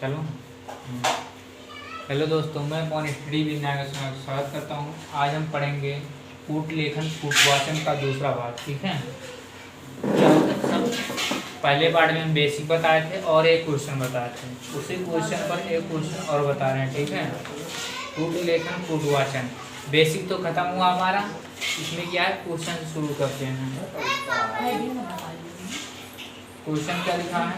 चलो। हेलो दोस्तों, मैं पवन स्टडी विज्ञान का स्वागत करता हूँ। आज हम पढ़ेंगे कूट लेखन कूटवाचन का दूसरा भाग। ठीक है, क्या होता है सब पहले पार्ट में हम बेसिक बताए थे और एक क्वेश्चन बताए थे, उसी क्वेश्चन पर एक क्वेश्चन और बता रहे हैं। ठीक है, कूट लेखन कूटवाचन बेसिक तो खत्म हुआ हमारा। इसमें क्या है, क्वेश्चन से शुरू करते हैं। क्वेश्चन क्या लिखा है?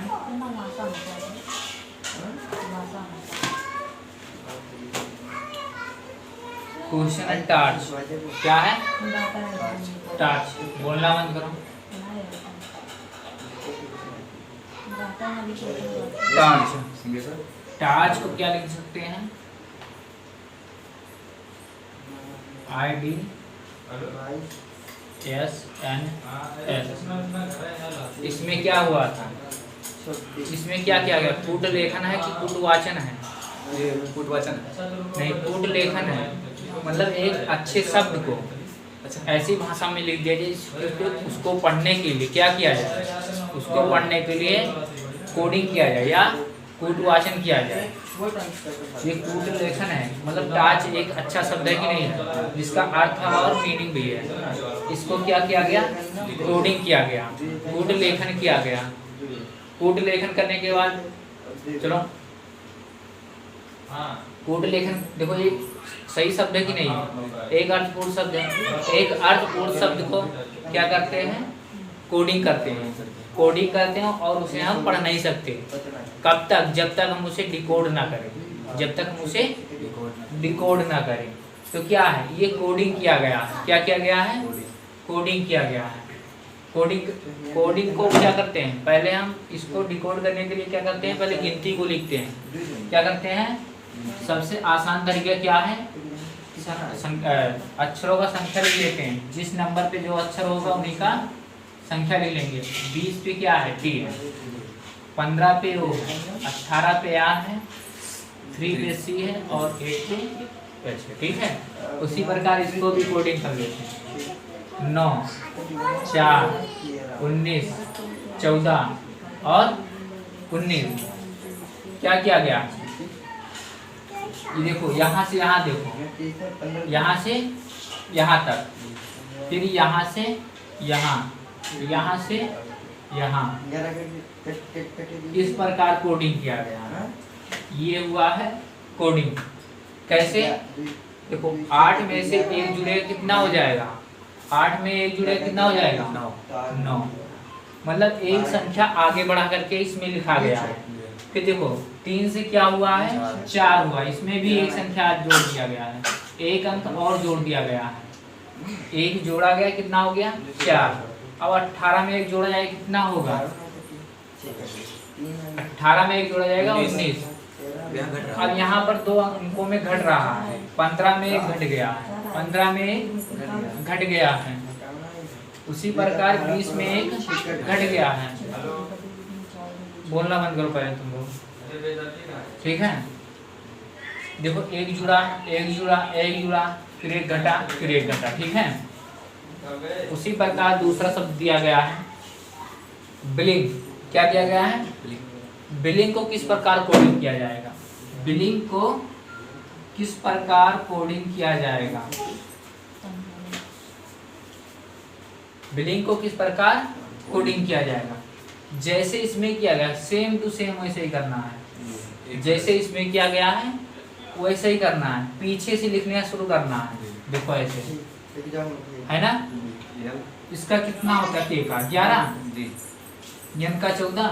क्वेश्चन है टार्च। क्या है? टार्च। बोलना बंद करो। टार्च। टार्च को क्या लिख सकते हैं? IDSNS। इसमें क्या हुआ था? इसमें क्या किया गया? कूट लेखन है कि कूटवाचन है? ये कूटवाचन नहीं, कूट लेखन है। मतलब एक अच्छे शब्द को ऐसी भाषा में लिख दिया जाए उसको पढ़ने के लिए क्या किया जाए, उसको पढ़ने के लिए कोडिंग किया जाए या कूटवाचन किया जाए। ये कूट लेखन है। मतलब टाच एक अच्छा शब्द है कि नहीं है, जिसका अर्थ और मीनिंग भी है। इसको क्या किया गया? कोडिंग किया गया, कूट लेखन किया गया। कूट लेखन करने के बाद चलो, कूट लेखन देखो, ये सही शब्द है कि नहीं है? एक अर्थपूर्ण शब्द है। एक अर्थपूर्ण शब्द को क्या करते हैं? कोडिंग करते हैं। कोडिंग करते हैं और उसे हम पढ़ नहीं सकते। कब तक? जब तक हम उसे डिकोड ना करें। जब तक हम उसे डिकोड ना करें। तो क्या है, ये कोडिंग किया गया है। क्या किया गया है? कोडिंग किया गया है। कोडिंग को क्या करते हैं? पहले हम इसको डिकोड करने के लिए क्या करते हैं? पहले गिनती को लिखते हैं। क्या करते हैं? सबसे आसान तरीका क्या है? अक्षरों का संख्या लिख लेते हैं। जिस नंबर पे जो अक्षर होगा उन्हीं का संख्या लिख लेंगे। 20 पे क्या है? टी है। 15 पे ओ है। 18 पे आर है। 3 पे सी है और 8 पे एच है। ठीक है, उसी प्रकार इसको भी कोडिंग कर लेते हैं। 9, 4, 19, 14 और 19 क्या किया गया? ये देखो, यहाँ से यहाँ देखो, यहाँ से यहाँ तक, फिर यहाँ से यहाँ, यहाँ से यहाँ, इस प्रकार कोडिंग किया गया है। ये हुआ है कोडिंग। कैसे? देखो, 8 में से 1 जुड़े कितना हो जाएगा? 8 में 1 जुड़े कितना हो जाएगा? 9। मतलब एक संख्या आगे बढ़ा करके इसमें लिखा गया है। फिर देखो, 3 से क्या हुआ है? 4 हुआ। इसमें भी एक संख्या जोड़ दिया गया है, एक अंक और जोड़ दिया गया है। एक जोड़ा गया, कितना हो गया? 4। अब 18 में एक जोड़ा जाएगा, कितना होगा? 18 में एक जोड़ा जाएगा 19। अब यहाँ पर 2 अंकों में घट रहा है। 15 में एक घट गया है, 15 में एक घट गया है। उसी प्रकार 20 में एक घट गया है। बोलना बंद करो पहले तुम लोग। ठीक है, देखो, एक जुड़ा, एक जुड़ा, एक जुड़ा, फिर एक घटा, फिर एक घटा। ठीक है, उसी प्रकार दूसरा शब्द दिया गया है बिलिंग। क्या दिया गया है? बिलिंग को किस प्रकार कोडिंग किया जाएगा? बिलिंग को किस प्रकार कोडिंग किया जाएगा? बिलिंग को किस प्रकार कोडिंग किया जाएगा? जैसे इसमें किया गया सेम टू सेम वैसे ही करना है। जैसे इसमें किया गया है वैसे ही करना है। पीछे से लिखना शुरू करना है। देखो ऐसे है ना। इसका कितना होता है? K का 11, N का 14,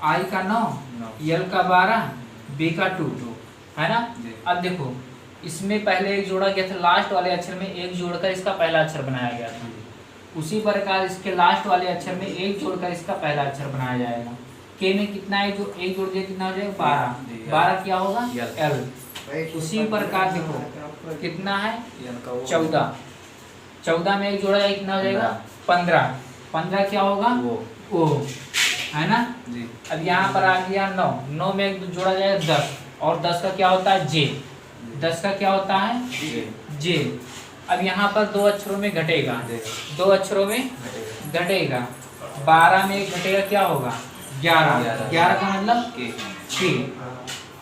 I का 9, L का 12, B का 2 है ना। अब देखो, इसमें पहले एक जोड़ा गया था, लास्ट वाले अक्षर में एक जोड़कर इसका पहला अक्षर बनाया गया था। उसी प्रकार इसके लास्ट वाले अक्षर में एक जोड़कर इसका पहला अक्षर बनाया जाएगा। K में कितना है? जो एक जोड़ दिया कितना हो जाएगा? 12। 12 क्या होगा? L। उसी प्रकार देखो, कितना है? 14। 14 में एक जोड़ा जाएगा, कितना हो जाएगा? 15। 15 क्या होगा? O है ना। अब यहाँ पर आ गया 9। 9 में एक जोड़ा जाएगा 10, और 10 का क्या होता है? J। 10 का क्या होता है? J। अब यहाँ पर 2 अक्षरों में घटेगा, 2 अक्षरों में घटेगा। 12 में एक घटेगा, क्या होगा? 11, 11 का मतलब के,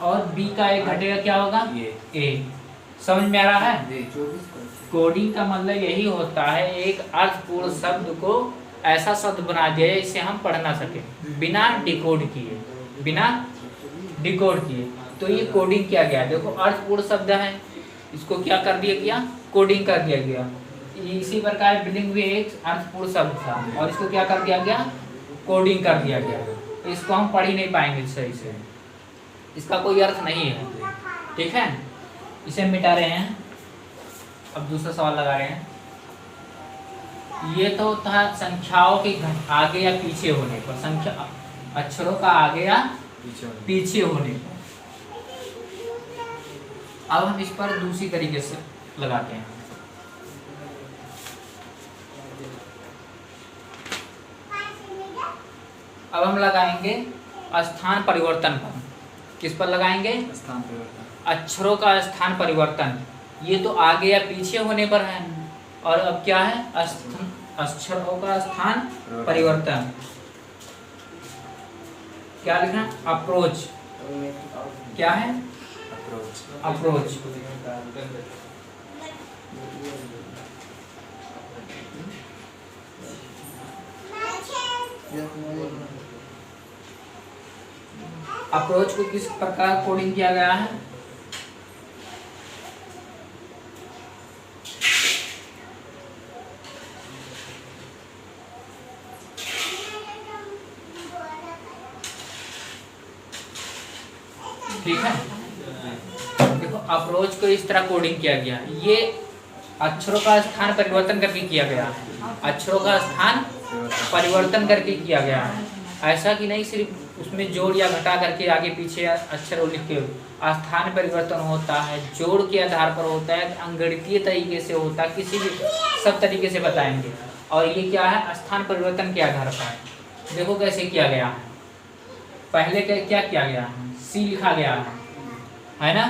और बी का एक घटेगा क्या होगा ए। समझ में आ रहा है? कोडिंग का मतलब यही होता है एक अर्थपूर्ण शब्द को ऐसा शब्द बना दिया जाए जिसे हम पढ़ ना सके बिना डिकोड किए, बिना डिकोड किए। तो ये कोडिंग किया गया। देखो अर्थपूर्ण शब्द है, इसको क्या कर दिया गया, कोडिंग कर दिया गया। इसी प्रकार बिलिंग भी एक अर्थपूर्ण शब्द था और इसको क्या कर दिया गया, कोडिंग कर दिया गया। तो इसको हम पढ़ ही नहीं पाएंगे सही से, इसका कोई अर्थ नहीं है। ठीक है, इसे मिटा रहे हैं। अब दूसरा सवाल लगा रहे हैं। ये तो था संख्याओं के आगे या पीछे होने पर, संख्या अक्षरों का आगे या पीछे होने पर। अब हम इस पर दूसरी तरीके से लगाते हैं। अब हम लगाएंगे स्थान परिवर्तन पर। किस पर लगाएंगे, स्थान परिवर्तन। अक्षरों का स्थान परिवर्तन। ये तो आगे या पीछे होने पर है, और अब क्या है, अक्षरों का स्थान परिवर्तन। क्या लिखना, अप्रोच। क्या है, अप्रोच। अप्रोच को किस प्रकार कोडिंग किया गया है, ठीक है। देखो अप्रोच को इस तरह कोडिंग किया गया, ये अक्षरों का स्थान परिवर्तन करके किया गया है, अक्षरों का स्थान परिवर्तन करके किया गया है। ऐसा कि नहीं सिर्फ उसमें जोड़ या घटा करके आगे पीछे अक्षर लिख के स्थान परिवर्तन होता है, जोड़ के आधार पर होता है, अंगणितीय तरीके से होता है, किसी भी सब तरीके से बताएंगे। और ये क्या है, स्थान परिवर्तन के आधार पर है। देखो कैसे किया गया है। पहले क्या किया गया है, सी लिखा गया है ना,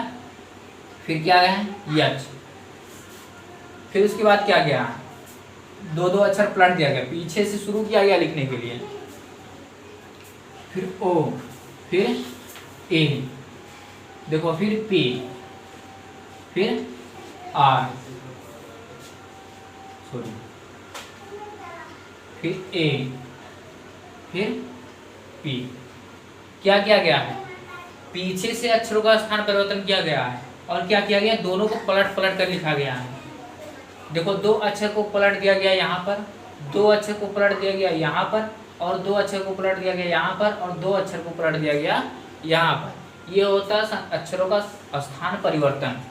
फिर क्या है यच, फिर उसके बाद क्या गया, दो अक्षर पलट दिया गया, पीछे से शुरू किया गया लिखने के लिए, फिर ओ, फिर ए, देखो फिर पी, फिर आर, सॉरी, फिर ए, फिर पी। क्या किया गया है, पीछे से अक्षरों का स्थान परिवर्तन किया गया है, और क्या किया गया, दोनों को पलट कर लिखा गया है। देखो दो अक्षर को पलट दिया गया यहाँ पर, दो अक्षर को पलट दिया गया यहाँ पर, और दो अक्षर को पलट दिया गया यहाँ पर, और दो अक्षर को पलट दिया गया यहाँ पर। ये होता है अक्षरों का स्थान परिवर्तन।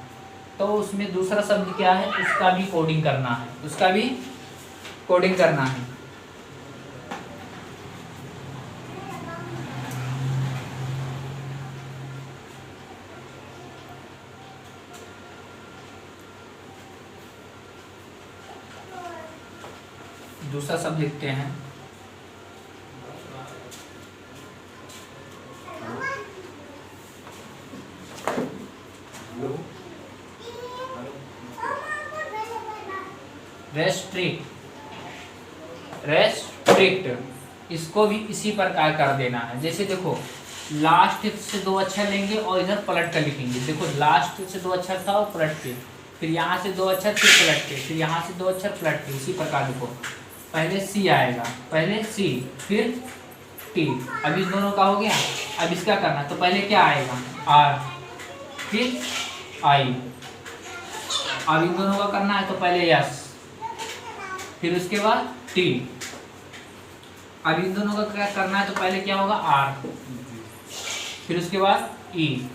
तो उसमें दूसरा शब्द क्या है, उसका भी कोडिंग करना है, उसका भी कोडिंग करना है। दूसरा शब्द लिखते हैं, रेस्ट्रिक्ट। रेस्ट्रिक्ट इसको भी इसी प्रकार कर देना है। जैसे देखो लास्ट से दो अक्षर लेंगे और इधर पलट कर लिखेंगे। देखो लास्ट से दो अक्षर था और पलट के, फिर यहाँ से दो अक्षर फिर पलट के, फिर यहाँ से दो अक्षर पलट के। इसी प्रकार देखो पहले सी आएगा, पहले सी फिर टी। अब इस दोनों का हो गया। अब इसका करना तो पहले क्या आएगा, आर फिर आई। अब इन दोनों का करना है तो पहले यस फिर उसके बाद टी। अब इन दोनों का क्या करना है तो पहले क्या होगा, आर फिर उसके बाद ई।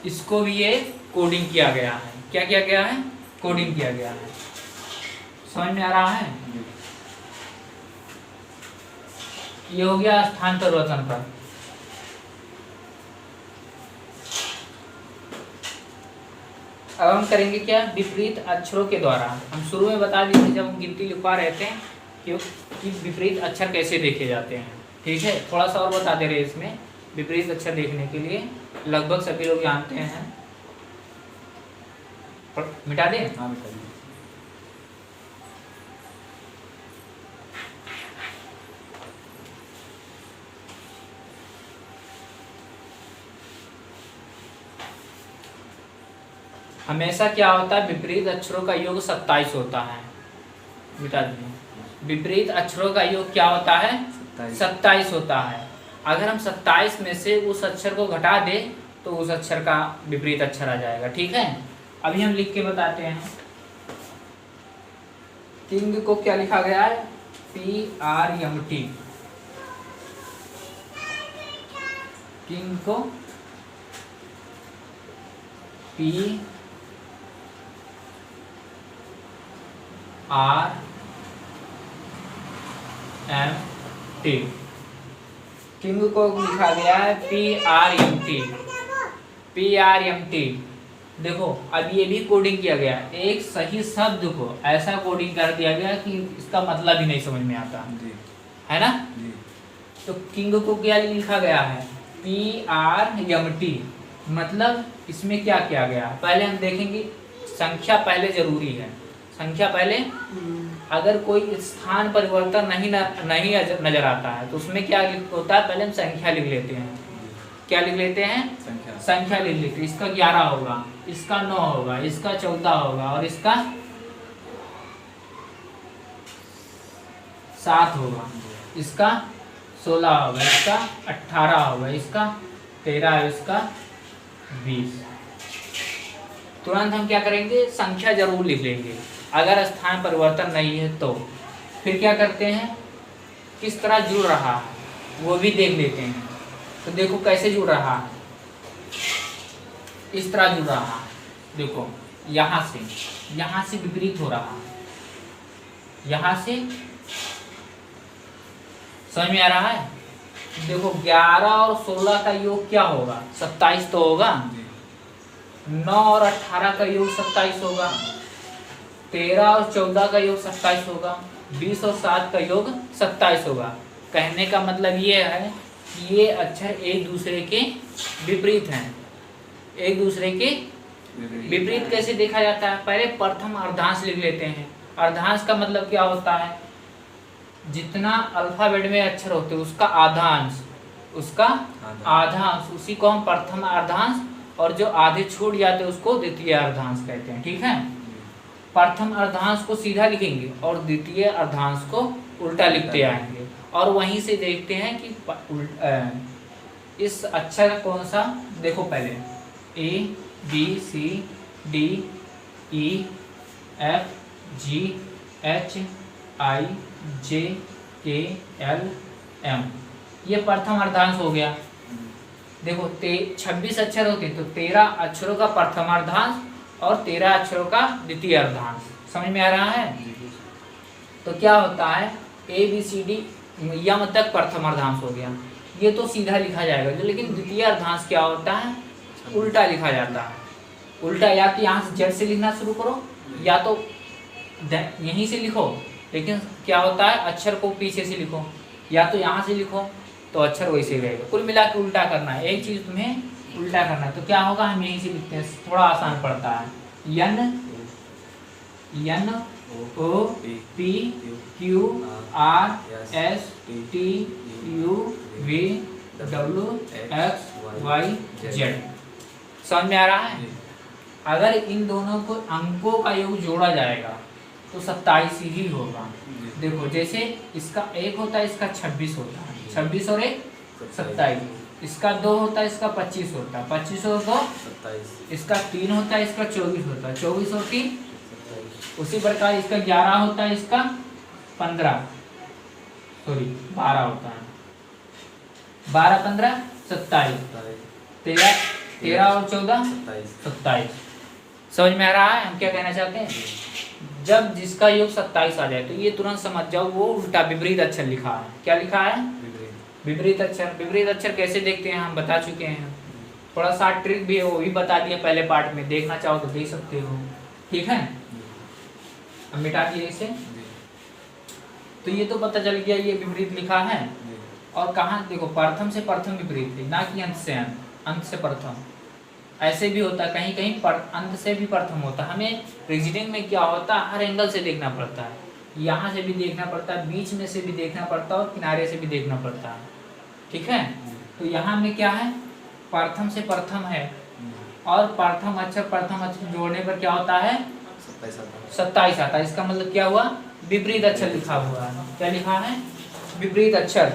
इसको भी ये कोडिंग किया गया है। क्या किया गया है, कोडिंग किया गया है। समझ में आ रहा है। ये हो गया स्थान परिवर्तन पर। अब हम करेंगे क्या, विपरीत अक्षरों के द्वारा। हम शुरू में बता दिए थे जब हम गिनती लिखवा रहे थे कि विपरीत अक्षर कैसे देखे जाते हैं। ठीक है, थोड़ा सा और बता दे रहे इसमें विपरीत अक्षर देखने के लिए। लगभग सभी लोग जानते हैं। मिटा दें, हाँ मिटा दें। हमेशा क्या होता है, विपरीत अक्षरों का योग 27 होता है। मिटा दीजिए। विपरीत अक्षरों का योग क्या होता है, 27 होता है। अगर हम 27 में से उस अक्षर को घटा दें तो उस अक्षर का विपरीत अक्षर आ जाएगा। ठीक है, अभी हम लिख के बताते हैं। किंग को क्या लिखा गया है, PRMT। किंग को PRMT किंग को लिखा गया है PRMT। देखो अब ये भी कोडिंग किया गया, एक सही शब्द को ऐसा कोडिंग कर दिया गया कि इसका मतलब ही नहीं समझ में आता है ना। तो किंग को क्या लिखा गया है, PRMT। मतलब इसमें क्या किया गया, पहले हम देखेंगे संख्या पहले जरूरी है। संख्या पहले, अगर कोई स्थान परिवर्तन नहीं नजर आता है तो उसमें क्या होता है, पहले हम संख्या लिख लेते हैं। क्या लिख लेते हैं, संख्या लिख लेते हैं। इसका 11 होगा, इसका 9 होगा, इसका 14 होगा और इसका 7 होगा, इसका 16 होगा, इसका 18 होगा, इसका 13, इसका 20। तुरंत हम क्या करेंगे, संख्या जरूर लिख लेंगे। अगर स्थान परिवर्तन नहीं है तो फिर क्या करते हैं, किस तरह जुड़ रहा है वो भी देख लेते हैं। तो देखो कैसे जुड़ रहा है, इस तरह जुड़ रहा है। देखो यहाँ से विपरीत हो रहा है, यहाँ से। समझ में आ रहा है। देखो 11 और 16 का योग क्या होगा, 27 तो होगा। 9 और 18 का योग 27 होगा। 13 और 14 का योग 27 होगा। 20 और 7 का योग 27 होगा। कहने का मतलब ये है कि ये अक्षर एक दूसरे के विपरीत हैं। एक दूसरे के विपरीत कैसे देखा जाता है, पहले प्रथम अर्धांश लिख लेते हैं। अर्धांश का मतलब क्या होता है, जितना अल्फाबेट में अक्षर होते हैं उसका आधांश, उसका आधांश, उसी को हम प्रथम अर्धांश, और जो आधे छूट जाते हैं उसको द्वितीय अर्धांश कहते हैं। ठीक है, प्रथम अर्धांश को सीधा लिखेंगे और द्वितीय अर्धांश को उल्टा लिखते आएंगे और वहीं से देखते हैं कि इस अक्षर कौन सा। देखो पहले A B C D E F G H I J K L M, ये प्रथम अर्धांश हो गया। देखो 26 अक्षर होते तो 13 अक्षरों का प्रथम अर्धांश और 13 अक्षरों का द्वितीय अर्धांश। समझ में आ रहा है। तो क्या होता है, ABCD यम तक प्रथम अर्धांश हो गया। ये तो सीधा लिखा जाएगा, जो लेकिन द्वितीय अर्धांश क्या होता है, उल्टा लिखा जाता है। उल्टा, या तो यहाँ से जेड से लिखना शुरू करो या तो यहीं से लिखो, लेकिन क्या होता है अक्षर को पीछे से लिखो, या तो यहाँ से लिखो तो अक्षर वैसे ही रहेगा। कुल मिला के उल्टा करना है, एक चीज तुम्हें उल्टा करना है। तो क्या होगा, हम यहीं से लिखते हैं, थोड़ा आसान पड़ता है। N O P Q R S T U V W X Y Z। समझ में आ रहा है। अगर इन दोनों को अंकों का योग जोड़ा जाएगा तो 27 ही होगा। देखो जैसे इसका 1 होता है, इसका 26 होता है, 26 और 1 27, इसका 2 होता है, इसका 25 होता है, 25 और 2 27, इसका 3 होता है, इसका 24 होता है, 24 और 3 27। उसी प्रकार इसका 11 होता है, इसका 12 होता है, 12 15 27, 13 और 14 27। समझ में आ रहा है हम क्या कहना चाहते हैं। जब जिसका योग 27 आ जाए तो ये तुरंत समझ जाओ वो उल्टा विपरीत अक्षर लिखा है। क्या लिखा है, विपरीत अक्षर। विपरीत अक्षर कैसे देखते हैं हम बता चुके हैं, थोड़ा सा ट्रिक भी है वो भी बता दिया पहले पार्ट में, देखना चाहो तो देख सकते हो। ठीक है, अब मिटा दिए इसे। तो ये तो पता चल गया ये विपरीत लिखा है। और कहाँ देखो, प्रथम से प्रथम विपरीत है, ना कि अंत से अंत, अंत से प्रथम। ऐसे भी होता है, कहीं कहीं अंत से भी प्रथम होता है। हमें रीजनिंग में क्या होता है, हर एंगल से देखना पड़ता है, यहाँ से भी देखना पड़ता है, बीच में से भी देखना पड़ता है और किनारे से भी देखना पड़ता है। ठीक है, तो यहाँ में क्या है, प्रथम से प्रथम है और प्रथम अक्षर जोड़ने पर क्या होता है? 27 आता है। इसका मतलब क्या हुआ? विपरीत अक्षर लिखा हुआ है। क्या लिखा है? विपरीत अक्षर।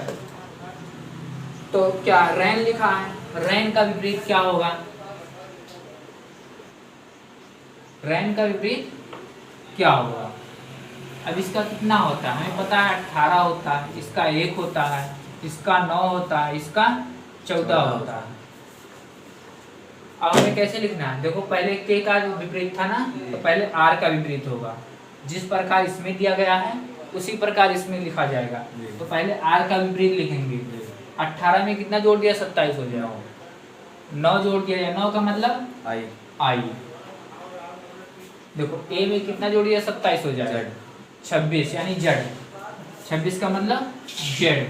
तो क्या रैन लिखा है, रैन का विपरीत क्या होगा? रैन का विपरीत क्या होगा? अब इसका कितना होता है हमें पता है, 18 होता है, इसका 1 होता है, इसका 9 होता है, इसका 14 होता है। अब हमें कैसे लिखना है? देखो पहले के का विपरीत था ना, तो पहले आर का विपरीत होगा। जिस प्रकार इसमें दिया गया है उसी प्रकार इसमें लिखा जाएगा। तो पहले आर का विपरीत लिखेंगे। 18 में कितना जोड़ दिया? 27 हो जाएगा। 9 जोड़ दिया जाए, 9 का मतलब आई। देखो ए में कितना जोड़ दिया? 27 हो जाएगा। 26 यानी जेड। 26 का मतलब जेड।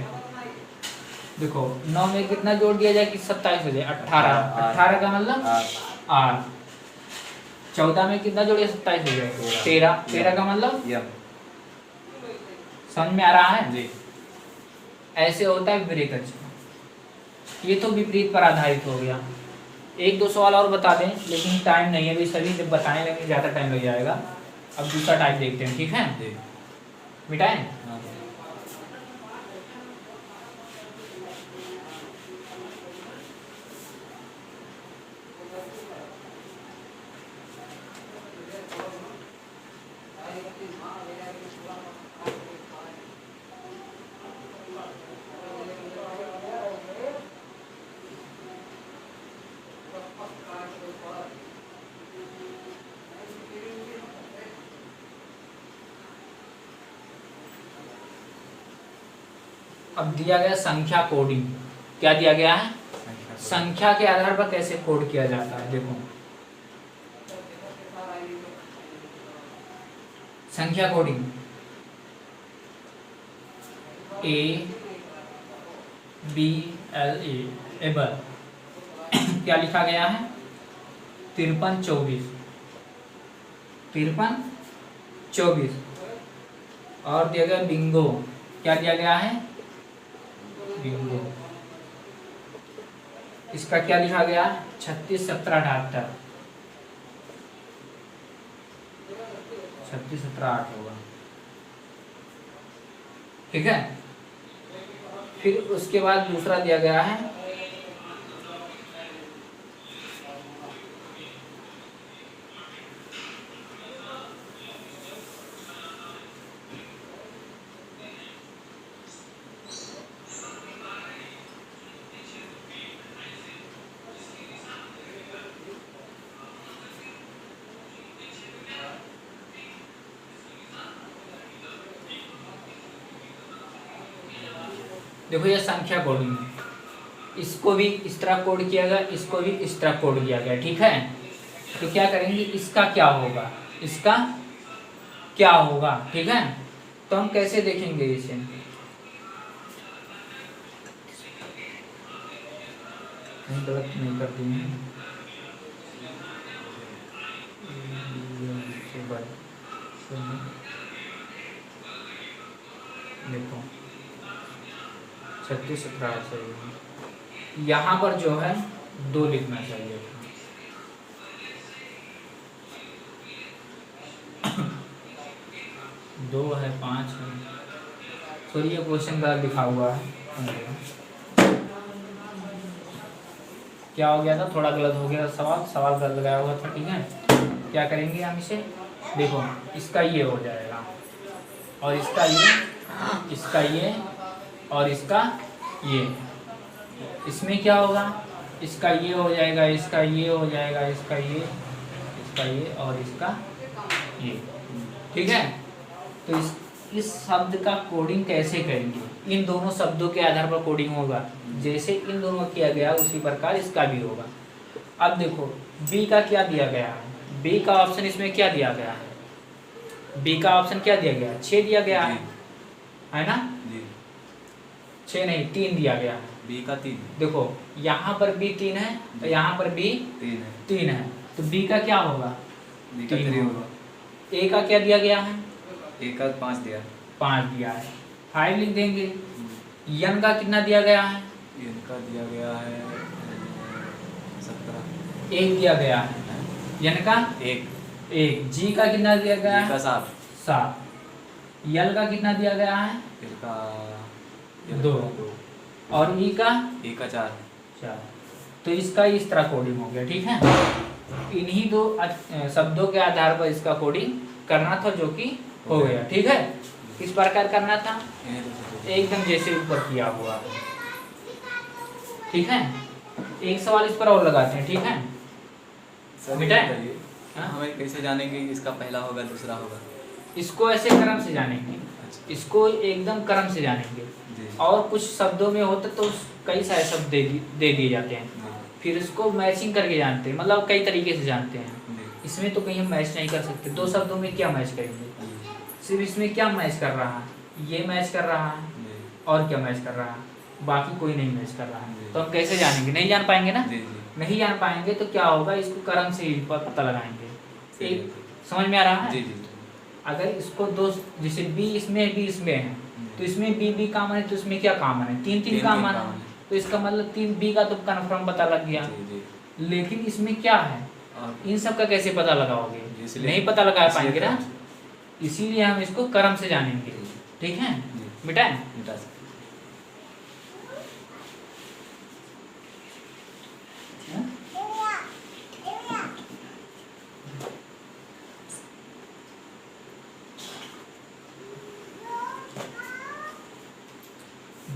देखो 9 में कितना जोड़ दिया जाए कि 27 हो जाए? 18। 18 का मतलब आर। 14 में कितना जोड़िए? 27 हो जाए 13। 13 का मतलब समझ में आ रहा है जी? ऐसे होता है विपरीत अक्षर। ये तो विपरीत पर आधारित हो गया। एक दो सवाल और बता दें, लेकिन टाइम नहीं है अभी, सभी जब बताने लगेंगे ज़्यादा टाइम लग जाएगा। अब दूसरा टाइप देखते हैं, ठीक है? मिटाएं। अब दिया गया संख्या कोडिंग। क्या दिया गया है? संख्या के आधार पर कैसे कोड किया जाता है। देखो संख्या कोडिंग ABLA एबल क्या लिखा गया है? 53 24 और दिया गया बिंगो। क्या दिया गया है? बिंगो। इसका क्या लिखा गया? 36 17 78। 36 17 8 होगा, ठीक है? फिर उसके बाद दूसरा दिया गया है देखो ये संख्या कोडिंग है। इसको भी इस तरह कोड किया गया, इसको भी इस तरह कोड किया गया, ठीक है? तो क्या करेंगे? इसका क्या होगा, इसका क्या होगा, ठीक है? तो हम कैसे देखेंगे इसे? गलत नहीं करती हैं। देखो 36 17 सही। यहाँ पर जो है 2 लिखना चाहिए था। दो है 5 है, सॉरी ये क्वेश्चन गलत लिखा हुआ है। क्या हो गया था? थोड़ा गलत हो गया सवाल गलत लगाया हुआ था, ठीक है? क्या करेंगे हम इसे? देखो इसका ये हो जाएगा और इसका ये, इसका ये और इसका ये। इसमें क्या होगा? इसका ये हो जाएगा, इसका ये हो जाएगा, इसका ये और इसका ये, ठीक है? तो इस शब्द का कोडिंग कैसे करेंगे? इन दोनों शब्दों के आधार पर कोडिंग होगा। जैसे इन दोनों किया गया उसी प्रकार इसका भी होगा। अब देखो बी का क्या दिया गया है? बी का ऑप्शन इसमें क्या दिया गया है? बी का ऑप्शन क्या दिया गया है? 6 दिया गया है ना? 6 नहीं 3 दिया गया है। बी का 3। देखो यहाँ पर बी 3 है और यहाँ पर बी 3 है, तो बी का क्या होगा? 3 होगा। ए का क्या दिया गया है? ए का 5 दिया, 5 दिया है, 5 लिख देंगे। एन का कितना दिया गया है? एन का दिया गया है 17। 1 दिया गया है, यन का 1, जी का कितना दिया गया है 7, यल का कितना दिया गया है 2, और ई का 4। तो इसका इस तरह कोडिंग हो गया, ठीक है। इन्हीं दो शब्दों के आधार पर इसका कोडिंग करना था, जो कि हो गया, ठीक है। किस प्रकार करना था, एकदम जैसे ऊपर किया हुआ, ठीक है। एक सवाल इस पर और लगाते हैं, ठीक है बेटा। हमें कैसे जानेंगे इसका पहला होगा दूसरा होगा? इसको ऐसे क्रम से जानेंगे, इसको एकदम क्रम से जानेंगे। और कुछ शब्दों में होता तो कई सारे शब्द दे दिए जाते हैं, फिर इसको मैचिंग करके जानते हैं, मतलब कई तरीके से जानते हैं। इसमें तो कहीं हम मैच नहीं कर सकते, 2 शब्दों में क्या मैच करेंगे, सिर्फ इसमें क्या मैच कर रहा है, ये मैच कर रहा है, और क्या मैच कर रहा है, बाकी कोई नहीं मैच कर रहा है। तो हम कैसे जानेंगे, नहीं जान पाएंगे ना। नहीं जान पाएंगे तो क्या होगा, इसको क्रम से ही पता लगाएंगे। एक समझ में आ रहा है। अगर इसको 2, जैसे बी इसमें बी इसमें है, तो इसमें बी कॉमन है, तो इसमें क्या कॉमन है, 3 कॉमन है, तो इसका मतलब 3 बी का तो कन्फर्म पता लग गया। लेकिन इसमें क्या है, इन सब का कैसे पता लगाओगे, नहीं पता लगा पाएंगे ना, इसीलिए हम इसको क्रम से जानेंगे, ठीक है बेटा।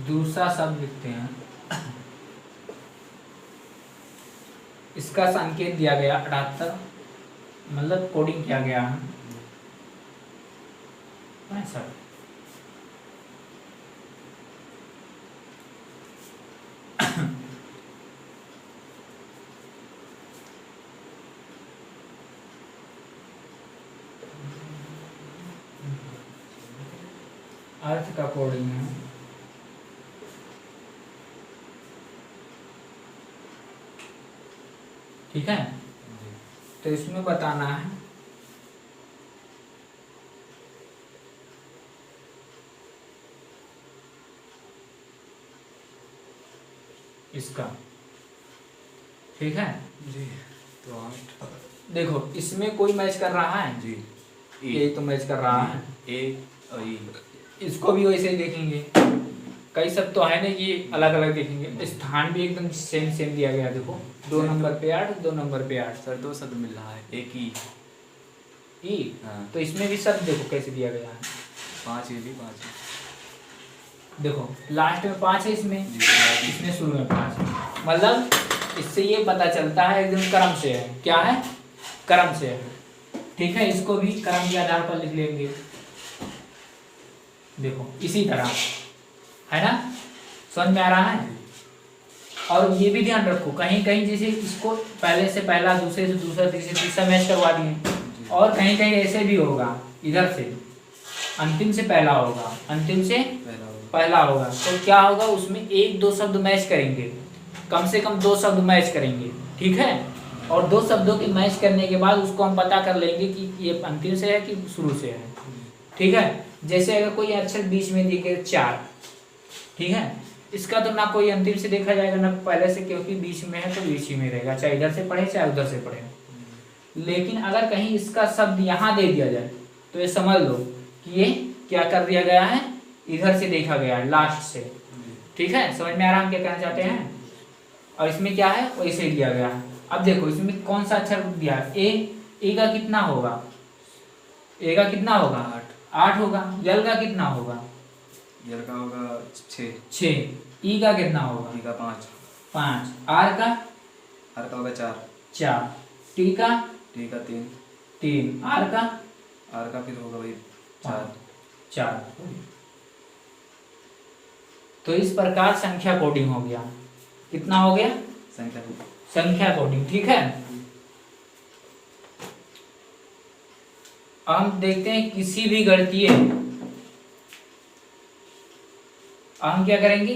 दूसरा शब्द लिखते हैं, इसका संकेत दिया गया 78, मतलब कोडिंग किया गया है 65। अर्थ का कोडिंग है, ठीक है। तो इसमें बताना है इसका, ठीक है जी। तो 8, देखो इसमें कोई मैच कर रहा है जी, ये तो मैच कर रहा है, ए और ई। इसको भी वैसे ही देखेंगे, कई सब तो है ना, ये अलग अलग देखेंगे। स्थान भी एकदम सेम दिया गया, देखो 2 नंबर पे 8, 2 नंबर पे 8। सर 2 शब्द मिल रहा है, एक ई। तो इसमें भी शब्द देखो कैसे दिया गया है, 5 ये भी 5 देखो लास्ट में 5 है इसमें, इसमें शुरू में 5 है, मतलब इससे ये पता चलता है एकदम क्रम से है, क्या है क्रम से है, ठीक है। इसको भी क्रम के आधार पर लिख लेंगे, देखो इसी तरह है ना, समझ में आ रहा है। और ये भी ध्यान रखो, कहीं कहीं जैसे इसको पहले से पहला, दूसरे से दूसरा, तीसरे से तीसरा मैच करवा दिए, और कहीं कहीं ऐसे भी होगा, इधर से अंतिम से पहला होगा, अंतिम से पहला होगा, तो क्या होगा उसमें 1-2 शब्द मैच करेंगे, कम से कम 2 शब्द मैच करेंगे, ठीक है। और 2 शब्दों के मैच करने के बाद उसको हम पता कर लेंगे कि ये अंतिम से है कि शुरू से है, ठीक है। जैसे अगर कोई अक्षर बीच में दिखे 4, ठीक है, इसका तो ना कोई अंतिम से देखा जाएगा ना पहले से, क्योंकि बीच में है तो बीच ही में रहेगा, चाहे इधर से पढ़े चाहे उधर से पढ़े। लेकिन अगर कहीं इसका शब्द यहाँ दे दिया जाए तो ये समझ लो कि ये क्या कर दिया गया है, इधर से देखा गया है लास्ट से, ठीक है। समझ में आ रहा है हम क्या कहना चाहते हैं। और इसमें क्या है वैसे ही दिया गया है। अब देखो इसमें कौन सा अक्षर दिया है, ए का कितना होगा, ए का कितना होगा 8 होगा, यल का कितना होगा, यल का होगा 6, ई का कितना होगा, ई का 5, आर का होगा 4, टी का 3, आर का फिर होगा भाई 4। तो इस प्रकार संख्या कोडिंग हो गया, कितना हो गया संख्या कोडिंग, ठीक है। अब हम देखते हैं किसी भी गणितीय, हम क्या करेंगे,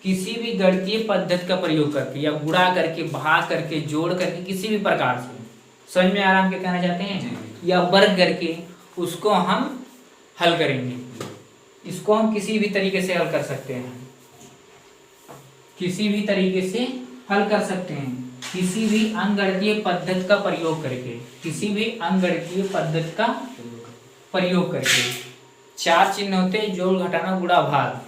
किसी भी गणितीय पद्धति का प्रयोग करके या गुणा करके, भाग करके, जोड़ करके, किसी भी प्रकार से, समझ में आराम क्या कहना चाहते हैं, या वर्ग करके उसको हम हल करेंगे। इसको हम किसी भी तरीके से हल कर सकते हैं, किसी भी तरीके से हल कर सकते हैं। किसी भी अंकगणितीय पद्धति का प्रयोग करके, किसी भी अंकगणितीय पद्धति का प्रयोग करके 4 चिन्ह होते हैं, जोड़ घटाना गुणा भाग,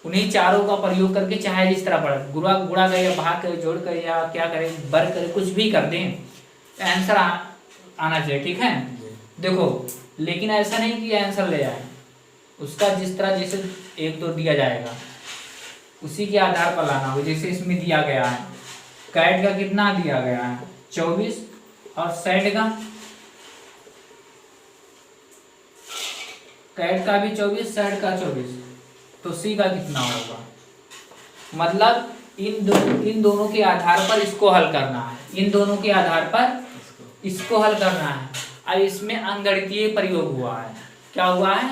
उन्हीं चारों का प्रयोग करके चाहे इस तरह पढ़े, गुणा करे या भाग करे, जोड़ करे या क्या करे, वर्ग करे, कुछ भी कर दें, आंसर आना चाहिए। ठीक है, देखो लेकिन ऐसा नहीं कि आंसर ले आए, उसका जिस तरह जैसे 1 2 दिया जाएगा उसी के आधार पर लाना होगा। जैसे इसमें दिया गया है कैट का कितना दिया गया है 24 और सेट का, कैट का भी 24 सेट का 24, तो सी का कितना होगा। मतलब इन दोनों के आधार पर इसको हल करना है, इन दोनों के आधार पर इसको हल करना है। अब इसमें अंकगणितीय प्रयोग हुआ है, क्या हुआ है,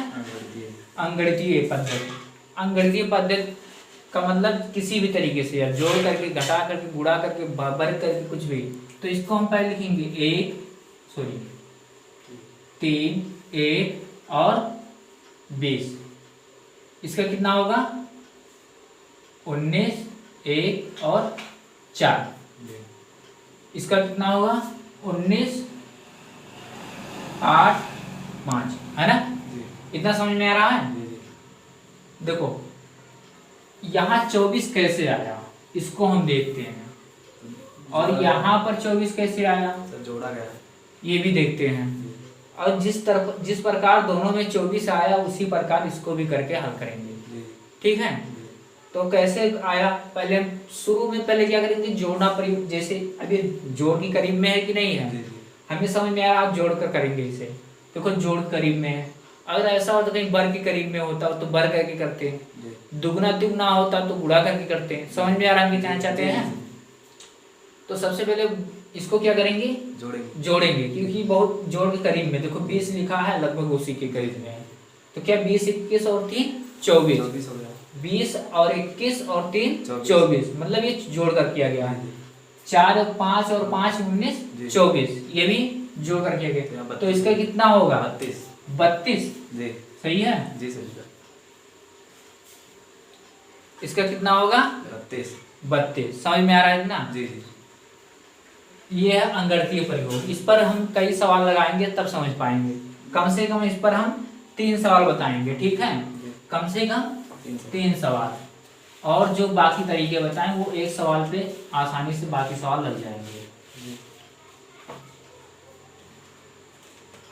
अंकगणितीय पद्धति। अंकगणितीय पद्धति का मतलब किसी भी तरीके से, या जोड़ करके, घटा करके, गुणा करके, वर्ग करके, कुछ भी। तो इसको हम पहले लिखेंगे 3 1 और 20। इसका कितना होगा 19 1 और 4। इसका कितना होगा 19 8 5, है ना। इतना समझ में आ रहा है। देखो यहाँ 24 कैसे आया इसको हम देखते हैं, और यहाँ पर 24 कैसे आया जोड़ा गया, ये भी देखते हैं। और जिस प्रकार दोनों में 24 आया उसी प्रकार इसको भी करके हल करेंगे। ठीक है, तो कैसे आया, पहले शुरू में पहले क्या करेंगे, जोड़ना प्रयोग। जैसे अभी जोड़ की करीब में है कि नहीं है, हमें समझ में आया, आप जोड़ कर करेंगे इसे। देखो जोड़ करीब में है, अगर ऐसा होता कहीं वर्ग के करीब में होता तो वर्ग करके करते हैं, दुगना तिगुना होता तो गुणा करके करते हैं। समझ में आ रहा है क्या चाहते हैं। तो सबसे पहले इसको क्या करेंगे, जोड़ेंगे, क्योंकि बहुत जोड़ के करीब में। देखो 20 लिखा है, लगभग उसी के करीब में है। तो क्या 20 21 और 3 24, 20 और 21 और 3 24, मतलब ये जोड़ कर किया गया है। 4 और 5 और 5 19 24, ये भी जोड़ कर किया गया। तो इसका कितना होगा 32। सही है जी सही। इसका कितना होगा 32। समझ में आ रहा है ना जी। ये है अंकगणितीय प्रयोग। इस पर हम कई सवाल लगाएंगे तब समझ पाएंगे। कम से कम इस पर हम 3 सवाल बताएंगे। ठीक है, कम से कम 3 सवाल, और जो बाकी तरीके बताएं वो एक सवाल पे आसानी से बाकी सवाल लग जाएंगे।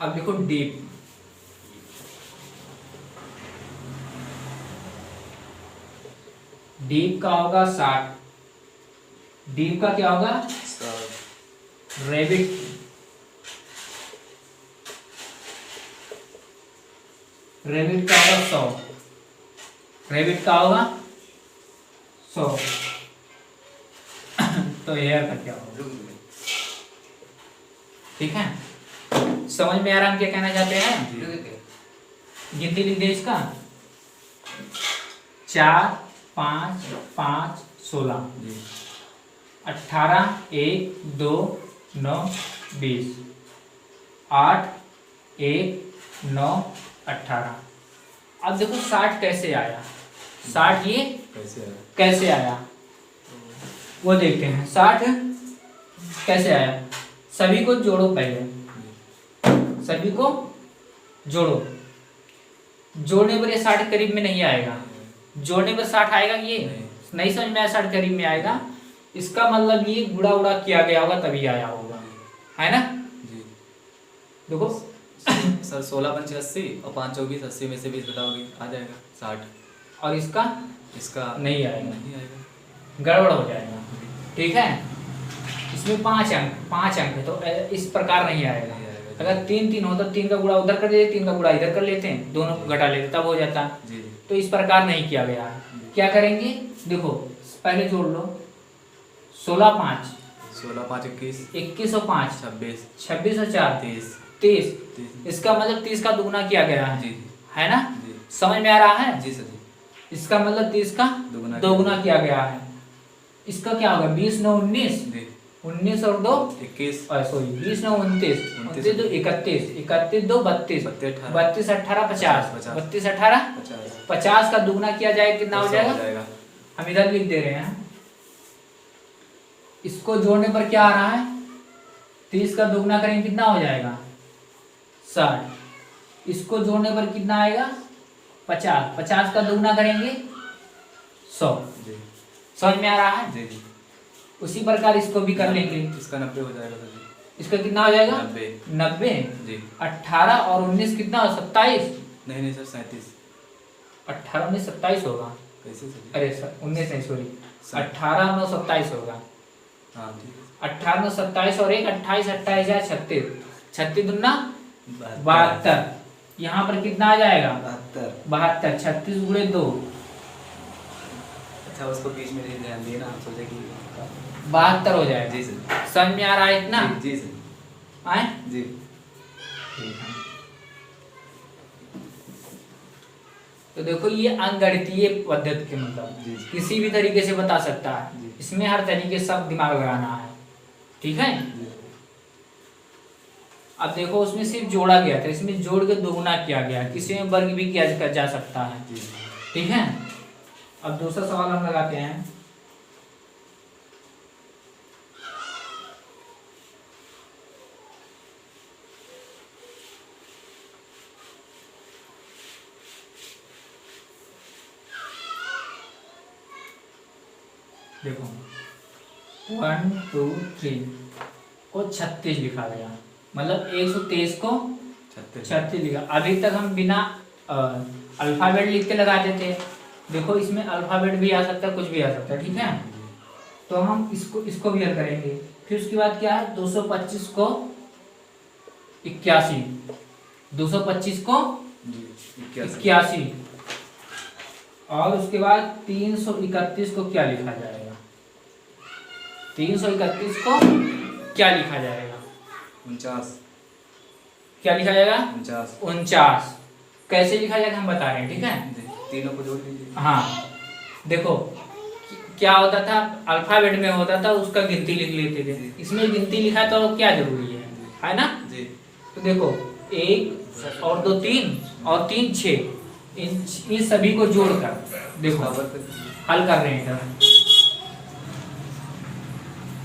अब देखो डीप, डीप का होगा 60। डीप का क्या होगा रैबिट, रैबिट का होगा 100। रैबिट का होगा 100। तो हेयर का क्या होगा। ठीक है, समझ में आ रहा हम क्या कहना चाहते हैं। गिनती लिख दे इसका 4 5 5 16, 18 1 2 9 20, 8 1 9 18। अब देखो 60 कैसे आया, 60 ये कैसे आया वो देखते हैं। 60 कैसे आया, सभी को जोड़ो, पहले सभी को जोड़ो। जोड़ने पर ये 60 करीब में नहीं आएगा, जोड़ने पर 60 आएगा, ये नहीं समझ में आया। 60 करीब में आएगा, इसका मतलब ये गुणा उड़ा किया गया होगा तभी आया होगा, है ना जी। देखो सर 16 पंच 80 और 5 24, 80 में से 20 घटाओगे आ जाएगा 60, और इसका नहीं आएगा, गड़बड़ हो जाएगा। ठीक है, इसमें 5 अंक है, तो इस प्रकार नहीं आएगा। अगर 3 3 होता, 3 का गुणा उधर कर देते, 3 का गुणा इधर कर लेते हैं, दोनों को घटा लेते, तब हो जाता। तो इस प्रकार नहीं किया गया है। क्या करेंगे, देखो पहले जोड़ लो। 16 5 21 21 और 5 26 और 4 30। इसका मतलब 30 का दुगुना किया गया है ना। समझ में आ रहा है जी सर। इसका मतलब 30 का दोगुना किया गया है। इसका क्या होगा 20 9 19, 19 और 2 21, सॉरी 20 9 29, 29 2 31, 31 2 32, 32 18 50, 32 18 50 का दुगना किया जाए कितना हो जाएगा, हम इधर लिख दे रहे हैं इसको जोड़ने पर क्या आ रहा है, 30 का दोगुना करेंगे कितना हो जाएगा 60। इसको जोड़ने पर कितना आएगा 50, 50 का दोगुना करेंगे 100। जी समझ में आ रहा है। जी जी। उसी प्रकार इसको भी कर लेंगे। इसका 90 हो जाएगा सर जी। इसका कितना हो जाएगा 90 90। जी। 18 और 19 कितना हो 27। नहीं सर 37। 18 19 27 होगा। कैसे सर जी? अरे सर 19 नहीं सॉरी 18 9 27 होगा। हाँ ठीक है। 18 9 27 और 1 28 28 या 36, 36 दूना 72। यहाँ पर कितना आ जाएगा 72। 36 गुणे 2 अच्छा उसको बीच में नहीं ध्यान दिए ना, हम सोचे कि 72 हो जाएगा। जी सर। समझ में आ रहा है इतना। जी सर। आए जी ठीक है। तो देखो ये अंकगणितीय पद्धति के मतलब जी। किसी भी तरीके से बता सकता है। जी। इसमें हर तरीके से सब दिमाग लगाना है। ठीक है। जी। अब देखो उसमें सिर्फ जोड़ा गया था, इसमें जोड़ के दोगुना किया गया, किसी में वर्ग भी किया जा सकता है। जी। ठीक है। अब दूसरा सवाल हम लगाते हैं। देखो 1 2 3 को 36 लिखा गया, मतलब 123 को 36 लिखा। अभी तक हम बिना अल्फाबेट लिख के लगाते थे। देखो इसमें अल्फाबेट भी आ सकता है, कुछ भी आ सकता है। ठीक है। तो हम इसको भी हल करेंगे। फिर उसके बाद क्या है 225 को 81, 225 को 81 और उसके बाद 331 को क्या लिखा जाएगा, 331 को क्या लिखा जाएगा 49। क्या लिखा जाएगा 49। कैसे लिखा जाएगा हम बता रहे हैं। ठीक है। तीनों को जोड़ दीजिए। हाँ देखो क्या होता था, अल्फाबेट में होता था उसका गिनती लिख लेते थे, इसमें गिनती लिखा तो क्या जरूरी है ना जी। तो देखो 1 और 2 3 और 3 6 इन सभी को जोड़कर देखो हल कर रहे हैं इधर।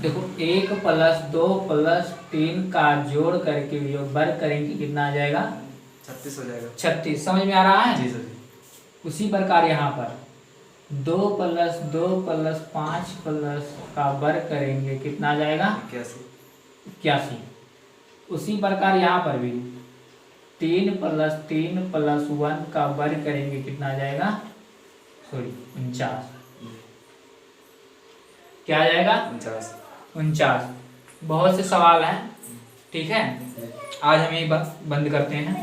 देखो 1 + 2 + 3 का जोड़ करके योग वर्ग करेंगे कितना आ जाएगा 36 हो जाएगा। 36। समझ में आ रहा है। जी सर। उसी प्रकार यहाँ पर 2 + 2 + 5 का वर्ग करेंगे कितना आ जाएगा 81। उसी प्रकार यहाँ पर भी 3 + 3 + 1 का वर्ग करेंगे कितना आ जाएगा 49। क्या आ जाएगा 49। बहुत से सवाल हैं। ठीक है। आज हम यही बंद करते हैं।